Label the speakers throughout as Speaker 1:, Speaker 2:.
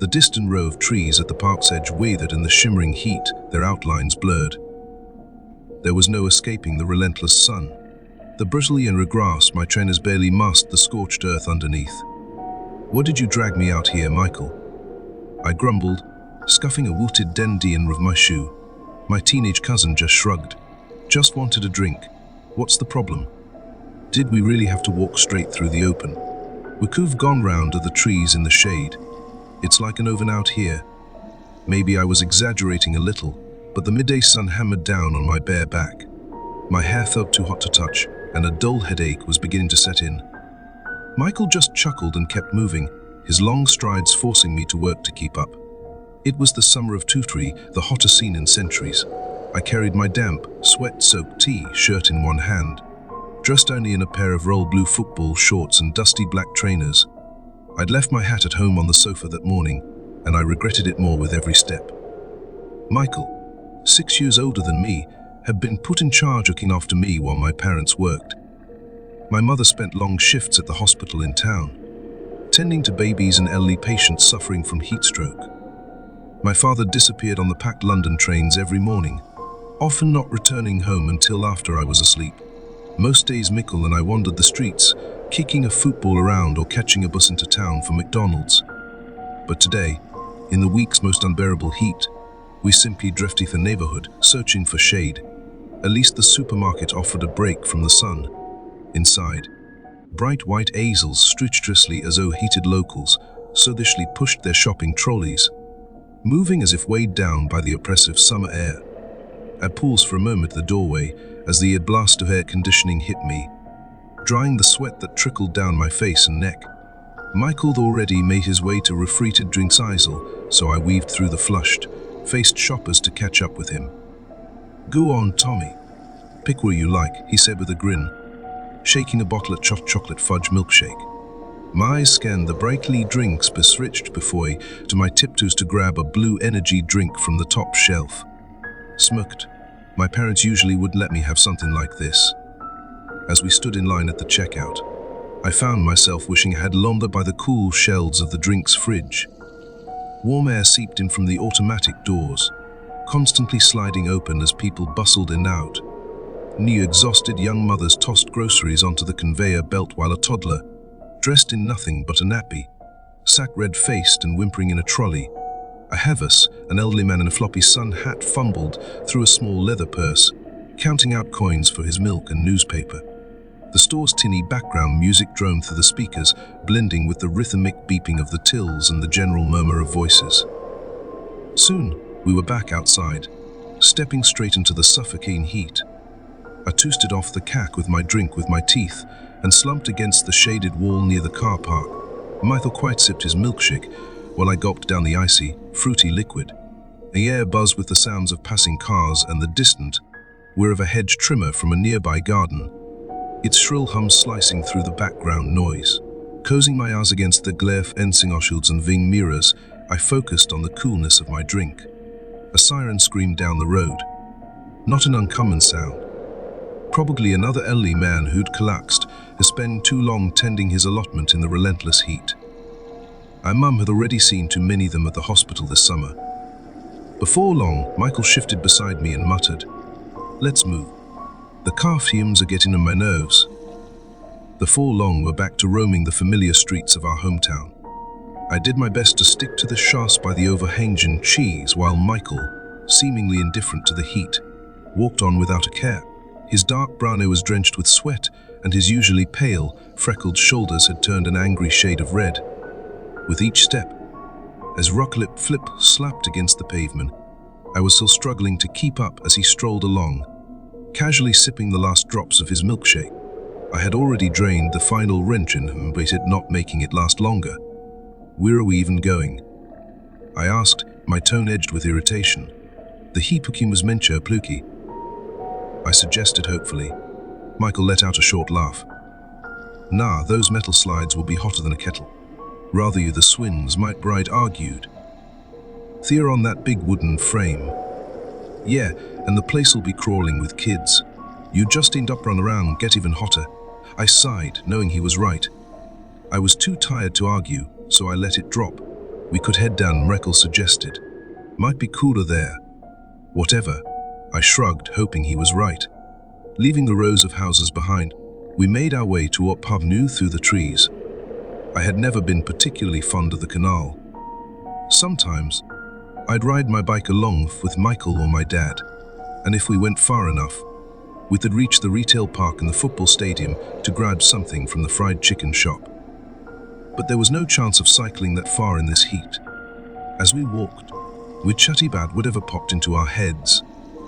Speaker 1: The distant row of trees at the park's edge wavered in the shimmering heat, their outlines blurred. There was no escaping the relentless sun. The Brazilian grass my trainers barely masked the scorched earth underneath. "What did you drag me out here, Michael?" I grumbled, scuffing a wooted dandian with my shoe. My teenage cousin just shrugged. "Just wanted a drink. What's the problem?" Did we really have to walk straight through the open? We could have gone round to the trees in the shade. It's like an oven out here. Maybe I was exaggerating a little, but the midday sun hammered down on my bare back. My hair felt too hot to touch, and a dull headache was beginning to set in. Michael just chuckled and kept moving, his long strides forcing me to work to keep up. It was the summer of '23, the hottest scene in centuries. I carried my damp, sweat-soaked T-shirt in one hand, dressed only in a pair of royal blue football shorts and dusty black trainers. I'd left my hat at home on the sofa that morning, and I regretted it more with every step. Michael, 6 years older than me, had been put in charge looking after me while my parents worked. My mother spent long shifts at the hospital in town, tending to babies and elderly patients suffering from heat stroke. My father disappeared on the packed London trains every morning, often not returning home until after I was asleep. Most days Michael and I wandered the streets, kicking a football around or catching a bus into town for McDonald's. But today, in the week's most unbearable heat, we simply drifted the neighborhood, searching for shade. At least the supermarket offered a break from the sun. Inside, bright white easels stretched as though heated locals sluggishly pushed their shopping trolleys, moving as if weighed down by the oppressive summer air. I paused for a moment at the doorway as the blast of air conditioning hit me, drying the sweat that trickled down my face and neck. Michael had already made his way to refrigerated drinks aisle, so I weaved through the flushed-faced shoppers to catch up with him. "Go on, Tommy. Pick where you like," he said with a grin, shaking a bottle of chocolate fudge milkshake. My eyes scanned the brightly drinks besriched before to my tiptoes to grab a blue energy drink from the top shelf. Smirked. My parents usually would let me have something like this. As we stood in line at the checkout, I found myself wishing I had longer by the cool shelves of the drinks fridge. Warm air seeped in from the automatic doors, constantly sliding open as people bustled in and out. New exhausted young mothers tossed groceries onto the conveyor belt while a toddler, dressed in nothing but a nappy, sat red-faced and whimpering in a trolley. A Havas, an elderly man in a floppy sun hat, fumbled through a small leather purse, counting out coins for his milk and newspaper. The store's tinny background music droned through the speakers, blending with the rhythmic beeping of the tills and the general murmur of voices. Soon, we were back outside, stepping straight into the suffocating heat. I toasted off the cack with my drink with my teeth and slumped against the shaded wall near the car park. Michael quite sipped his milkshake while I gulped down the icy, fruity liquid. The air buzzed with the sounds of passing cars and the distant whir of a hedge trimmer from a nearby garden, its shrill hum slicing through the background noise. Closing my eyes against the glare of Ensingoschilds and Ving mirrors, I focused on the coolness of my drink. A siren screamed down the road. Not an uncommon sound. Probably another elderly man who'd collapsed, had spent too long tending his allotment in the relentless heat. My mum had already seen too many of them at the hospital this summer. Before long, Michael shifted beside me and muttered, "Let's move. The car fumes are getting on my nerves." Before long, we're back to roaming the familiar streets of our hometown. I did my best to stick to the shafts by the overhanging trees while Michael, seemingly indifferent to the heat, walked on without a care. His dark brown hair was drenched with sweat, and his usually pale, freckled shoulders had turned an angry shade of red. With each step, as rock-lip flip slapped against the pavement, I was still struggling to keep up as he strolled along, casually sipping the last drops of his milkshake. I had already drained the final wrench in him, but it not making it last longer. "Where are we even going?" I asked, my tone edged with irritation. "The Hipukim was mencha pluki," I suggested hopefully. Michael let out a short laugh. "Nah, those metal slides will be hotter than a kettle. Rather you the swings," Mike Bride argued. "They're on that big wooden frame." "Yeah, and the place'll be crawling with kids. You just end up run around, get even hotter." I sighed, knowing he was right. I was too tired to argue, so I let it drop. We could head down, Mrekel suggested. Might be cooler there. Whatever. I shrugged, hoping he was right. Leaving the rows of houses behind, we made our way to what Pavnu through the trees. I had never been particularly fond of the canal. Sometimes, I'd ride my bike along with Michael or my dad, and if we went far enough, we could reach the retail park and the football stadium to grab something from the fried chicken shop. But there was no chance of cycling that far in this heat. As we walked, we'd chat about whatever popped into our heads.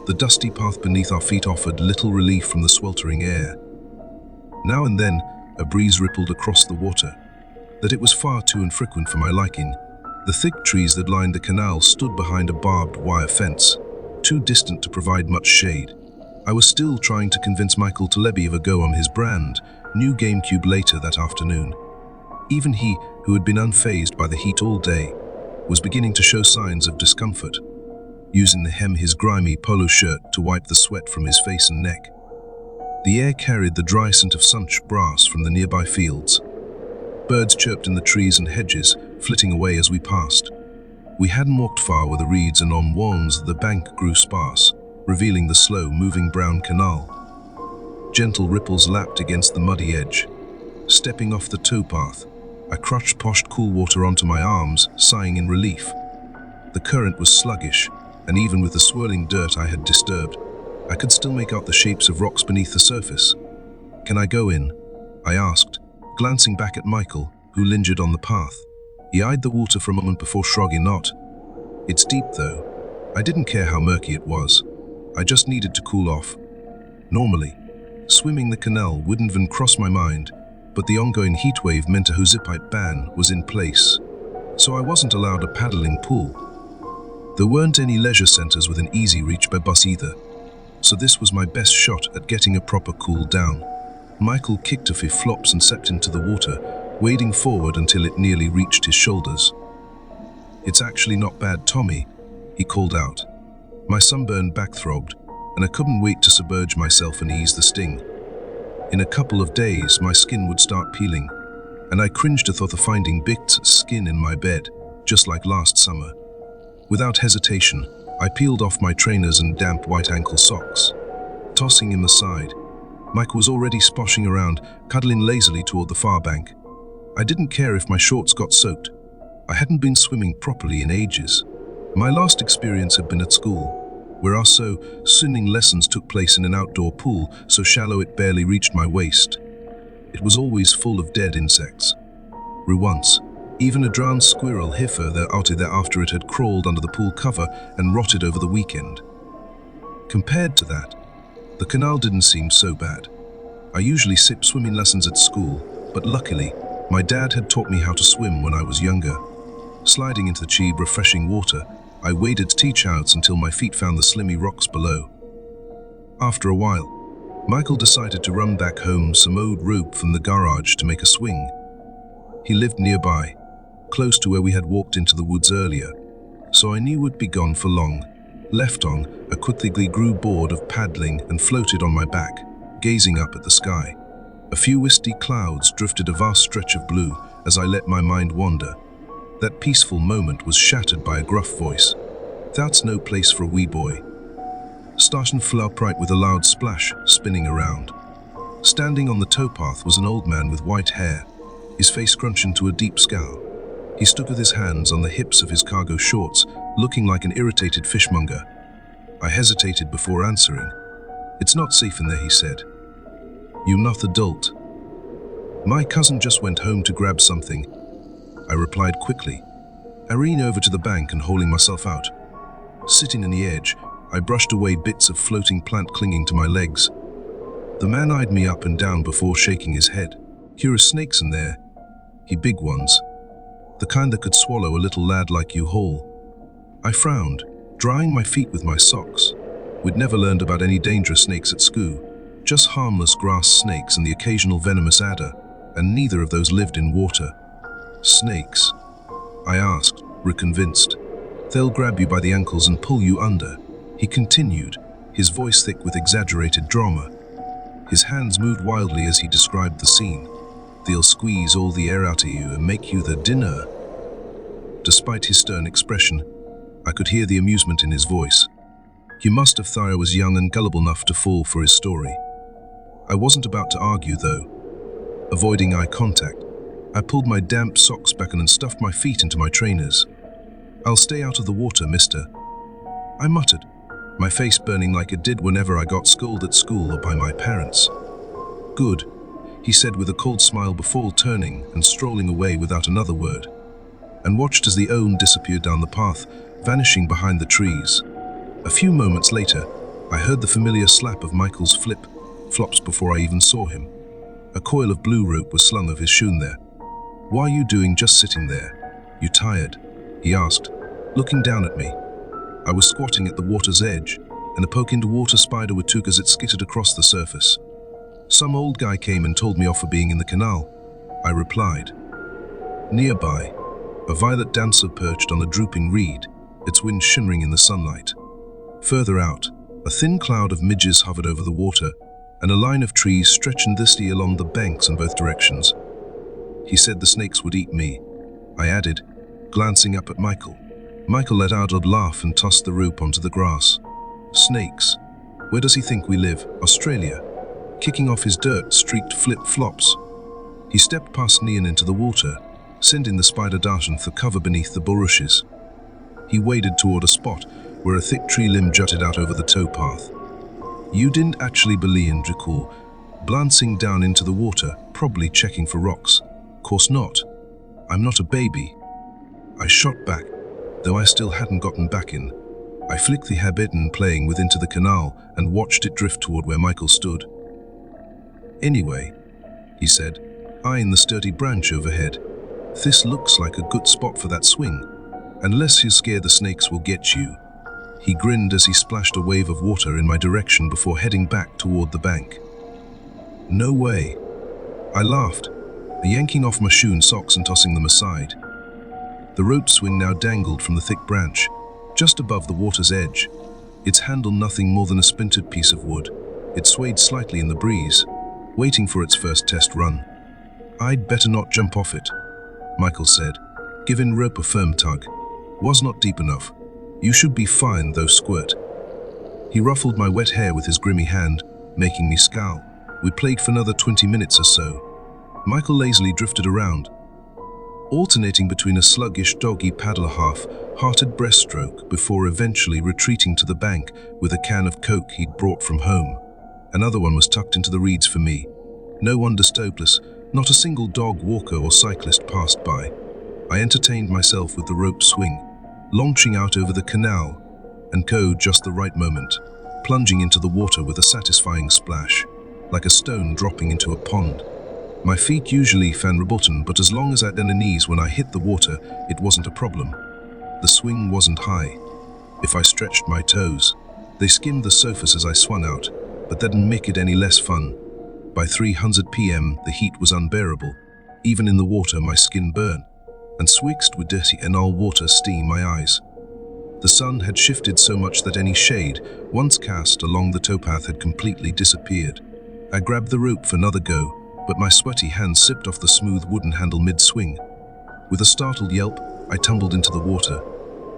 Speaker 1: The dusty path beneath our feet offered little relief from the sweltering air. Now and then, a breeze rippled across the water, that it was far too infrequent for my liking. The thick trees that lined the canal stood behind a barbed wire fence, too distant to provide much shade. I was still trying to convince Michael to let me have a go on his brand new GameCube later that afternoon. Even he, who had been unfazed by the heat all day, was beginning to show signs of discomfort, using the hem of his grimy polo shirt to wipe the sweat from his face and neck. The air carried the dry scent of sunch grass from the nearby fields. Birds chirped in the trees and hedges, flitting away as we passed. We hadn't walked far where the reeds and on wands the bank grew sparse, revealing the slow-moving brown canal. Gentle ripples lapped against the muddy edge. Stepping off the towpath, I crushed cool water onto my arms, sighing in relief. The current was sluggish, and even with the swirling dirt I had disturbed, I could still make out the shapes of rocks beneath the surface. "Can I go in?" I asked, glancing back at Michael, who lingered on the path. He eyed the water for a moment before shrugging. "Not. It's deep, though." I didn't care how murky it was. I just needed to cool off. Normally, swimming the canal wouldn't even cross my mind, but the ongoing heatwave meant a hosepipe ban was in place, so I wasn't allowed a paddling pool. There weren't any leisure centers within easy reach by bus either, so this was my best shot at getting a proper cool down. Michael kicked a few flops and stepped into the water, wading forward until it nearly reached his shoulders. "It's actually not bad, Tommy," he called out. My sunburned back throbbed, and I couldn't wait to submerge myself and ease the sting. In a couple of days, my skin would start peeling, and I cringed at thought of finding bits of skin in my bed, just like last summer. Without hesitation, I peeled off my trainers and damp white ankle socks. Tossing him aside, Mike was already splashing around, cuddling lazily toward the far bank. I didn't care if my shorts got soaked. I hadn't been swimming properly in ages. My last experience had been at school, where our swimming lessons took place in an outdoor pool so shallow it barely reached my waist. It was always full of dead insects. Once, even a drowned squirrel heifer out there after it had crawled under the pool cover and rotted over the weekend. Compared to that, the canal didn't seem so bad. I usually skipped swimming lessons at school, but luckily, my dad had taught me how to swim when I was younger. Sliding into the cheap, refreshing water, I waded teach outs until my feet found the slimy rocks below. After a while, Michael decided to run back home some old rope from the garage to make a swing. He lived nearby, close to where we had walked into the woods earlier, so I knew would be gone for long. Left on, I quickly grew bored of paddling and floated on my back, gazing up at the sky. A few misty clouds drifted a vast stretch of blue as I let my mind wander. That peaceful moment was shattered by a gruff voice. "That's no place for a wee boy." Starton flew upright with a loud splash, spinning around. Standing on the towpath was an old man with white hair, his face scrunched into a deep scowl. He stood with his hands on the hips of his cargo shorts, looking like an irritated fishmonger. I hesitated before answering. "It's not safe in there," he said. "You're not adult." "My cousin just went home to grab something," I replied quickly. I ran over to the bank and hauling myself out. Sitting on the edge, I brushed away bits of floating plant clinging to my legs. The man eyed me up and down before shaking his head. "Here are snakes in there." "He big ones. The kind that could swallow a little lad like you whole." I frowned, drying my feet with my socks. We'd never learned about any dangerous snakes at school, just harmless grass snakes and the occasional venomous adder, and neither of those lived in water. "Snakes?" I asked, reconvinced. "They'll grab you by the ankles and pull you under," he continued, his voice thick with exaggerated drama. His hands moved wildly as he described the scene. "They'll squeeze all the air out of you and make you the dinner." Despite his stern expression, I could hear the amusement in his voice. He must have thought I was young and gullible enough to fall for his story. I wasn't about to argue, though. Avoiding eye contact, I pulled my damp socks back on and stuffed my feet into my trainers. "I'll stay out of the water, mister," I muttered, my face burning like it did whenever I got scolded at school or by my parents. "Good," he said with a cold smile before turning and strolling away without another word, and watched as the Owen disappeared down the path, vanishing behind the trees. A few moments later, I heard the familiar slap of Michael's flip-flops before I even saw him. A coil of blue rope was slung over his shoon there. "What are you doing just sitting there? You tired?" he asked, looking down at me. I was squatting at the water's edge, and a poke into water spider would took as it skittered across the surface. "Some old guy came and told me off for being in the canal," I replied. Nearby, a violet dancer perched on a drooping reed, its wings shimmering in the sunlight. Further out, a thin cloud of midges hovered over the water, and a line of trees stretched endlessly along the banks in both directions. "He said the snakes would eat me," I added, glancing up at Michael. Michael let out a laugh and tossed the rope onto the grass. "Snakes? Where does he think we live? Australia?" Kicking off his dirt-streaked flip-flops, he stepped past me and into the water, sending the spider darting for cover beneath the bulrushes. He waded toward a spot where a thick tree limb jutted out over the towpath. "You didn't actually believe in Dracul," glancing down into the water, probably checking for rocks. "Course not. I'm not a baby," I shot back, though I still hadn't gotten back in. I flicked the habit playing with into the canal and watched it drift toward where Michael stood. "Anyway," he said, eyeing the sturdy branch overhead, "this looks like a good spot for that swing. Unless you're scared the snakes will get you." He grinned as he splashed a wave of water in my direction before heading back toward the bank. "No way," I laughed, yanking off my shoe and socks and tossing them aside. The rope swing now dangled from the thick branch, just above the water's edge, its handle nothing more than a splintered piece of wood. It swayed slightly in the breeze, waiting for its first test run. "I'd better not jump off it," Michael said, giving rope a firm tug. "Was not deep enough. You should be fine, though, squirt." He ruffled my wet hair with his grimy hand, making me scowl. We played for another 20 minutes or so. Michael lazily drifted around, alternating between a sluggish doggy paddle half-hearted breaststroke before eventually retreating to the bank with a can of Coke he'd brought from home. Another one was tucked into the reeds for me. No one disturbed us, not a single dog, walker or cyclist passed by. I entertained myself with the rope swing, launching out over the canal, and just the right moment, plunging into the water with a satisfying splash, like a stone dropping into a pond. My feet usually fan rebutton, but as long as I had on knees when I hit the water, it wasn't a problem. The swing wasn't high. If I stretched my toes, they skimmed the surface as I swung out, but that didn't make it any less fun. By 300 p.m., the heat was unbearable. Even in the water, my skin burned, and swixt with dirty and all water steam my eyes. The sun had shifted so much that any shade, once cast along the towpath, had completely disappeared. I grabbed the rope for another go, but my sweaty hand slipped off the smooth wooden handle mid-swing. With a startled yelp, I tumbled into the water.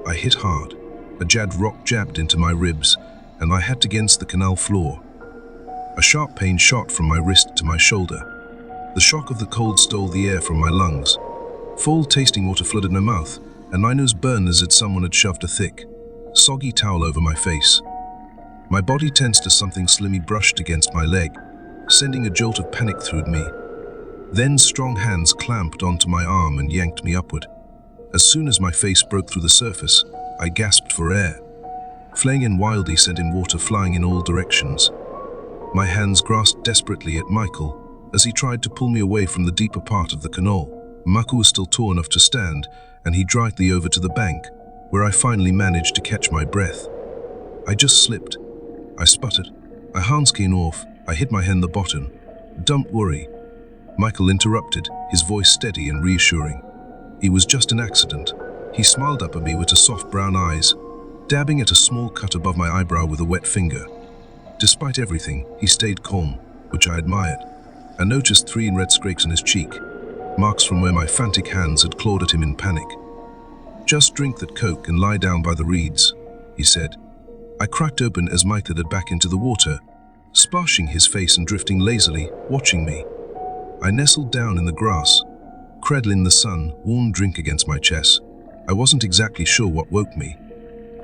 Speaker 1: I hit hard. A jagged rock jabbed into my ribs, and I had against the canal floor. A sharp pain shot from my wrist to my shoulder. The shock of the cold stole the air from my lungs. Foul tasting water flooded my mouth, and my nose burned as if someone had shoved a thick, soggy towel over my face. My body tensed as something slimy brushed against my leg, sending a jolt of panic through me. Then strong hands clamped onto my arm and yanked me upward. As soon as my face broke through the surface, I gasped for air. Flailing wildly sent in water flying in all directions. My hands grasped desperately at Michael as he tried to pull me away from the deeper part of the canal. Michael was still tall enough to stand, and he dragged me over to the bank, where I finally managed to catch my breath. I just slipped. I sputtered. I handskin off. I hit my hand the bottom. "Don't worry," Michael interrupted, his voice steady and reassuring. "It was just an accident." He smiled up at me with his soft brown eyes, dabbing at a small cut above my eyebrow with a wet finger. Despite everything, he stayed calm, which I admired. I noticed 3 red scrapes on his cheek, marks from where my frantic hands had clawed at him in panic. "Just drink that Coke and lie down by the reeds," he said. I cracked open as Mike had back into the water, splashing his face and drifting lazily, watching me. I nestled down in the grass, cradling the sun, warm drink against my chest. I wasn't exactly sure what woke me.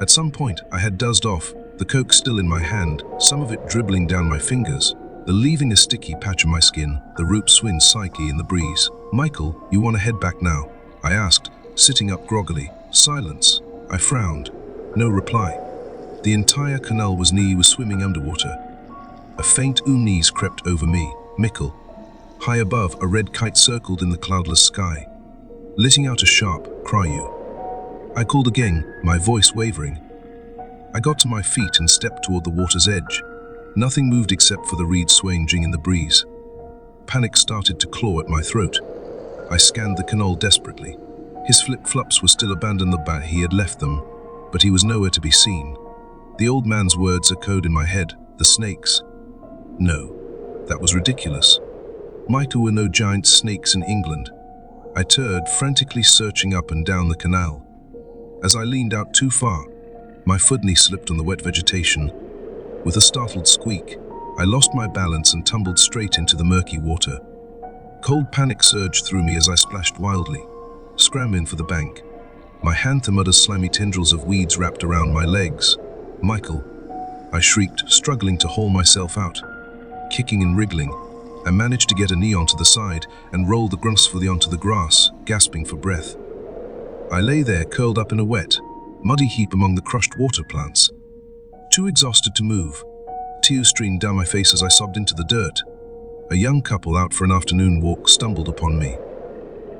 Speaker 1: At some point, I had dozed off, the Coke still in my hand, some of it dribbling down my fingers, leaving a sticky patch on my skin, the rope swing psyche in the breeze. "Michael, you want to head back now?" I asked, sitting up groggily. Silence. I frowned. No reply. The entire canal was swimming underwater. A faint unease crept over me. "Michael." High above, a red kite circled in the cloudless sky, letting out a sharp cry. I called again, my voice wavering. I got to my feet and stepped toward the water's edge. Nothing moved except for the reeds swaying in the breeze. Panic started to claw at my throat. I scanned the canal desperately. His flip-flops were still abandoned the bar he had left them, but he was nowhere to be seen. The old man's words echoed in my head, "The snakes." No, that was ridiculous. There were no giant snakes in England. I turned, frantically searching up and down the canal. As I leaned out too far, my foot slipped on the wet vegetation. With a startled squeak, I lost my balance and tumbled straight into the murky water. Cold panic surged through me as I splashed wildly, scrambling for the bank. My hand mud as slimy tendrils of weeds wrapped around my legs. "Michael," I shrieked, struggling to haul myself out. Kicking and wriggling, I managed to get a knee onto the side and rolled gracefully onto the grass, gasping for breath. I lay there, curled up in a wet, muddy heap among the crushed water plants. Too exhausted to move, tears streamed down my face as I sobbed into the dirt. A young couple out for an afternoon walk stumbled upon me.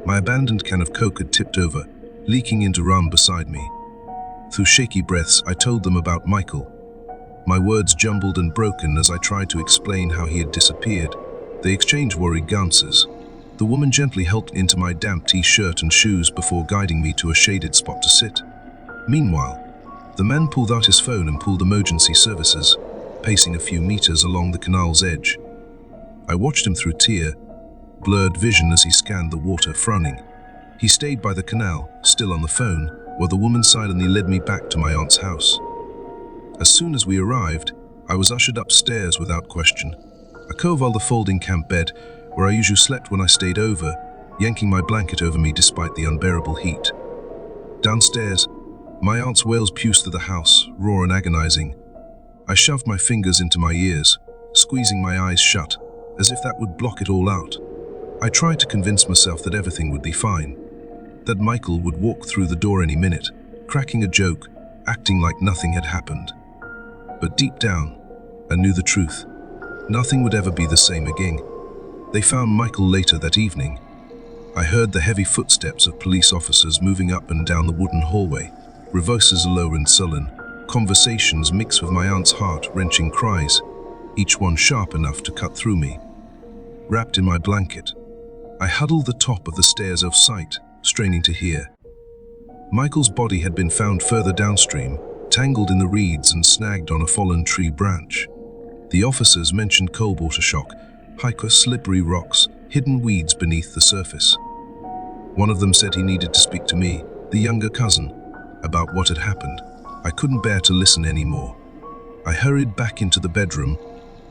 Speaker 1: My abandoned can of Coke had tipped over, leaking into rum beside me. Through shaky breaths, I told them about Michael. My words jumbled and broken as I tried to explain how he had disappeared. They exchanged worried glances. The woman gently helped into my damp t-shirt and shoes before guiding me to a shaded spot to sit. Meanwhile, the man pulled out his phone and pulled emergency services, pacing a few meters along the canal's edge. I watched him through blurred vision as he scanned the water, frowning. He stayed by the canal, still on the phone, while the woman silently led me back to my aunt's house. As soon as we arrived, I was ushered upstairs without question. I covered the folding camp bed, where I usually slept when I stayed over, yanking my blanket over me despite the unbearable heat. Downstairs, my aunt's wails pierced through the house, raw and agonizing. I shoved my fingers into my ears, squeezing my eyes shut, as if that would block it all out. I tried to convince myself that everything would be fine, that Michael would walk through the door any minute, cracking a joke, acting like nothing had happened. But deep down, I knew the truth. Nothing would ever be the same again. They found Michael later that evening. I heard the heavy footsteps of police officers moving up and down the wooden hallway, voices low and sullen, conversations mixed with my aunt's heart-wrenching cries, each one sharp enough to cut through me. Wrapped in my blanket, I huddled the top of the stairs of sight, straining to hear. Michael's body had been found further downstream, tangled in the reeds and snagged on a fallen tree branch. The officers mentioned cold water shock, slippery rocks, hidden weeds beneath the surface. One of them said he needed to speak to me, the younger cousin, about what had happened. I couldn't bear to listen anymore. I hurried back into the bedroom,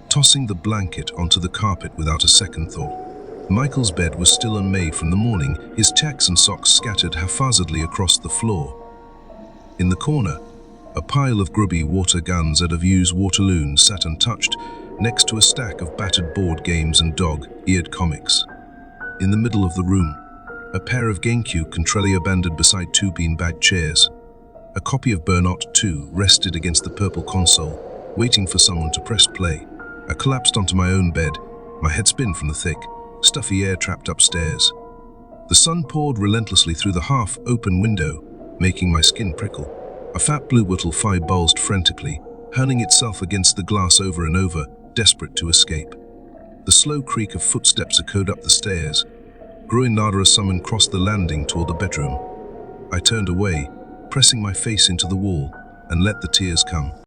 Speaker 1: tossing the blanket onto the carpet without a second thought. Michael's bed was still unmade from the morning, his checks and socks scattered haphazardly across the floor. In the corner, a pile of grubby water guns out of used waterloons sat untouched, next to a stack of battered board games and dog-eared comics. In the middle of the room, a pair of GameCube controllers abandoned beside two beanbag chairs. A copy of Burnout 2 rested against the purple console, waiting for someone to press play. I collapsed onto my own bed, my head spun from the thick, stuffy air trapped upstairs. The sun poured relentlessly through the half-open window, making my skin prickle. A fat blue butterfly buzzed frantically, hurling itself against the glass over and over, desperate to escape. The slow creak of footsteps echoed up the stairs, growing louder as someone crossed the landing toward the bedroom. I turned away, pressing my face into the wall, and let the tears come.